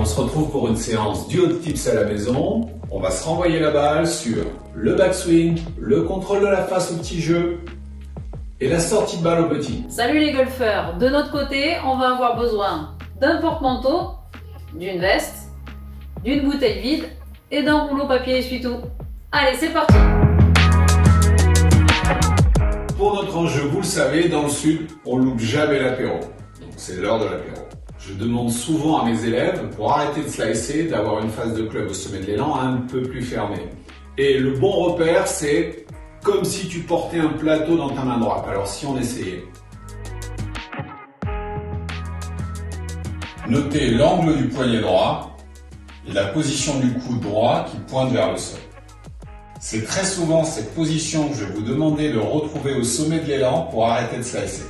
se retrouve pour une séance duo de tips à la maison. On va se renvoyer la balle sur le backswing, le contrôle de la face au petit jeu et la sortie de balle au petit. Salut les golfeurs, de notre côté, on va avoir besoin d'un porte-manteau, d'une veste, d'une bouteille vide et d'un rouleau papier essuie-tout. Allez, c'est parti! Pour notre enjeu, vous le savez, dans le sud, on loupe jamais l'apéro. Donc c'est l'heure de l'apéro. Je demande souvent à mes élèves, pour arrêter de slicer, d'avoir une phase de club au sommet de l'élan un peu plus fermée. Et le bon repère, c'est comme si tu portais un plateau dans ta main droite. Alors si on essayait. Notez l'angle du poignet droit et la position du coude droit qui pointe vers le sol. C'est très souvent cette position que je vais vous demander de retrouver au sommet de l'élan pour arrêter de slicer.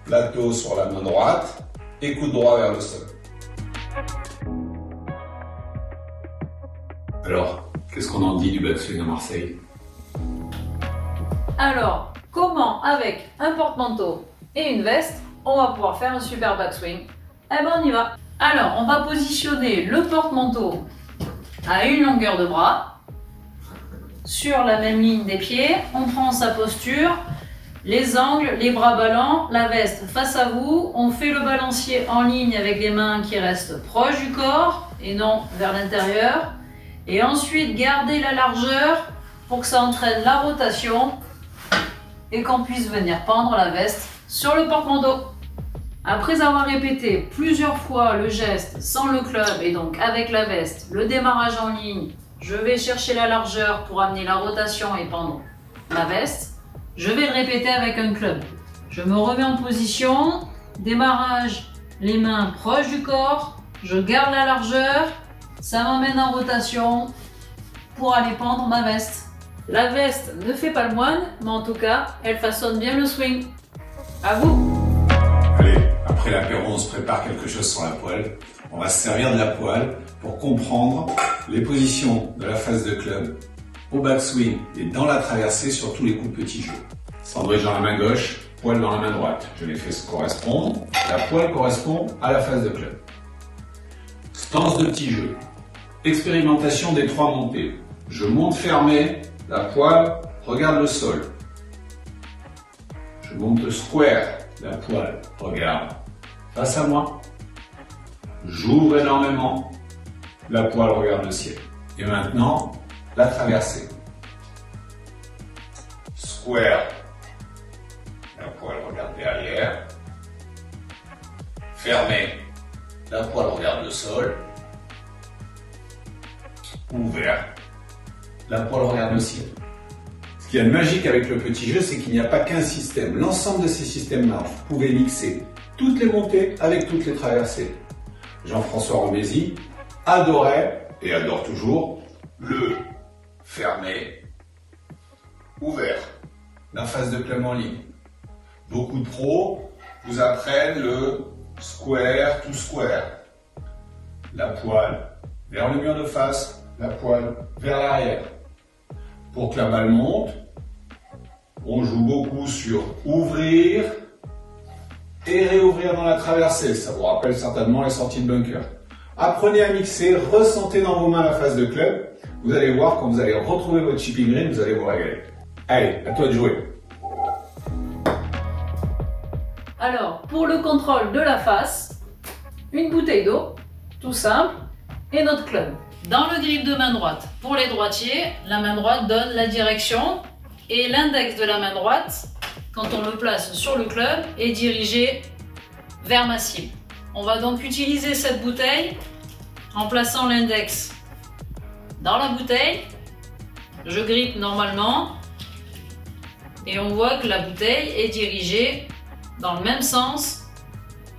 Plateau sur la main droite et coude droit vers le sol. Alors, qu'est-ce qu'on en dit du backswing à Marseille? Alors, comment avec un porte-manteau et une veste, on va pouvoir faire un super backswing? Eh ben on y va. Alors, on va positionner le porte-manteau à une longueur de bras, sur la même ligne des pieds. On prend sa posture, les angles, les bras ballants, la veste face à vous. On fait le balancier en ligne avec les mains qui restent proches du corps et non vers l'intérieur. Et ensuite, gardez la largeur pour que ça entraîne la rotation et qu'on puisse venir pendre la veste sur le porte-manteau. Après avoir répété plusieurs fois le geste sans le club et donc avec la veste, le démarrage en ligne, je vais chercher la largeur pour amener la rotation et pendre la veste. Je vais le répéter avec un club. Je me remets en position, démarrage, les mains proches du corps, je garde la largeur, ça m'emmène en rotation pour aller pendre ma veste. La veste ne fait pas le moine, mais en tout cas, elle façonne bien le swing. À vous! Allez, après l'apéro, on se prépare quelque chose sur la poêle. On va se servir de la poêle pour comprendre les positions de la phase de club au backswing et dans la traversée sur tous les coups de petit jeu. Sandwich dans la main gauche, poêle dans la main droite. Je les fais correspondre. La poêle correspond à la phase de club. Stance de petit jeu. Expérimentation des 3 montées. Je monte fermé, la poêle regarde le sol. Je monte square, la poêle regarde face à moi. J'ouvre énormément, la poêle regarde le ciel. Et maintenant, la traversée. Square, la poêle regarde derrière. Fermé, la poêle regarde le sol. Ouvert, la poêle regarde le ciel. Ce qu'il y a de magique avec le petit jeu, c'est qu'il n'y a pas qu'un système. L'ensemble de ces systèmes marche. Vous pouvez mixer toutes les montées avec toutes les traversées. Jean-François Romesi adorait, et adore toujours, le fermé, ouvert, la phase de club en ligne. Beaucoup de pros vous apprennent le square to square. La poêle vers le mur de face, la poêle vers l'arrière. Pour que la balle monte, on joue beaucoup sur ouvrir et réouvrir dans la traversée. Ça vous rappelle certainement les sorties de bunker. Apprenez à mixer, ressentez dans vos mains la phase de club. Vous allez voir, quand vous allez retrouver votre chipping green, vous allez vous régaler. Allez, à toi de jouer. Alors, pour le contrôle de la face, une bouteille d'eau, tout simple, et notre club. Dans le grip de main droite, pour les droitiers, la main droite donne la direction et l'index de la main droite, quand on le place sur le club, est dirigé vers ma cible. On va donc utiliser cette bouteille en plaçant l'index dans la bouteille. Je grippe normalement et on voit que la bouteille est dirigée dans le même sens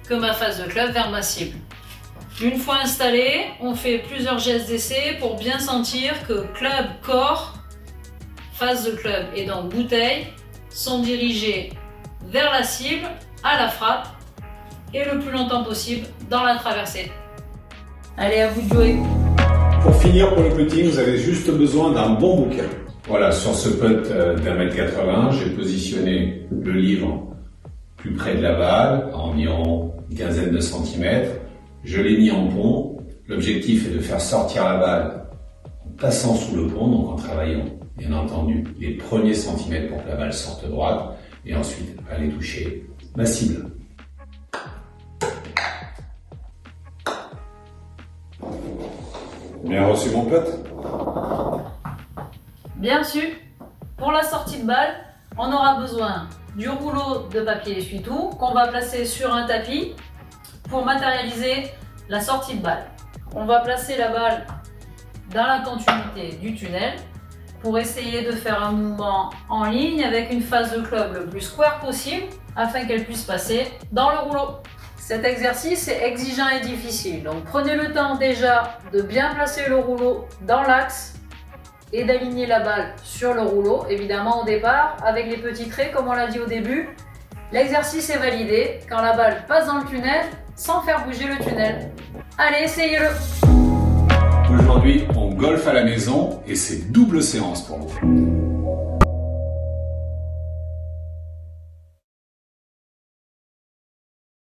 que ma face de club vers ma cible. Une fois installé, on fait plusieurs gestes d'essai pour bien sentir que club, corps, face de club et donc bouteille sont dirigés vers la cible, à la frappe et le plus longtemps possible dans la traversée. Allez, à vous de jouer. Pour finir pour le putting, vous avez juste besoin d'un bon bouquin. Voilà, sur ce putt d'1,80 m, j'ai positionné le livre plus près de la balle, à environ une quinzaine de centimètres. Je l'ai mis en pont. L'objectif est de faire sortir la balle en passant sous le pont, donc en travaillant, bien entendu, les premiers centimètres pour que la balle sorte droite, et ensuite aller toucher ma cible. Bien reçu mon pote. Bien sûr, pour la sortie de balle, on aura besoin du rouleau de papier essuie-tout qu'on va placer sur un tapis pour matérialiser la sortie de balle. On va placer la balle dans la continuité du tunnel pour essayer de faire un mouvement en ligne avec une face de club le plus square possible afin qu'elle puisse passer dans le rouleau. Cet exercice est exigeant et difficile, donc prenez le temps déjà de bien placer le rouleau dans l'axe et d'aligner la balle sur le rouleau, évidemment au départ, avec les petits traits comme on l'a dit au début. L'exercice est validé quand la balle passe dans le tunnel sans faire bouger le tunnel. Allez, essayez-le! Aujourd'hui, on golfe à la maison et c'est double séance pour vous.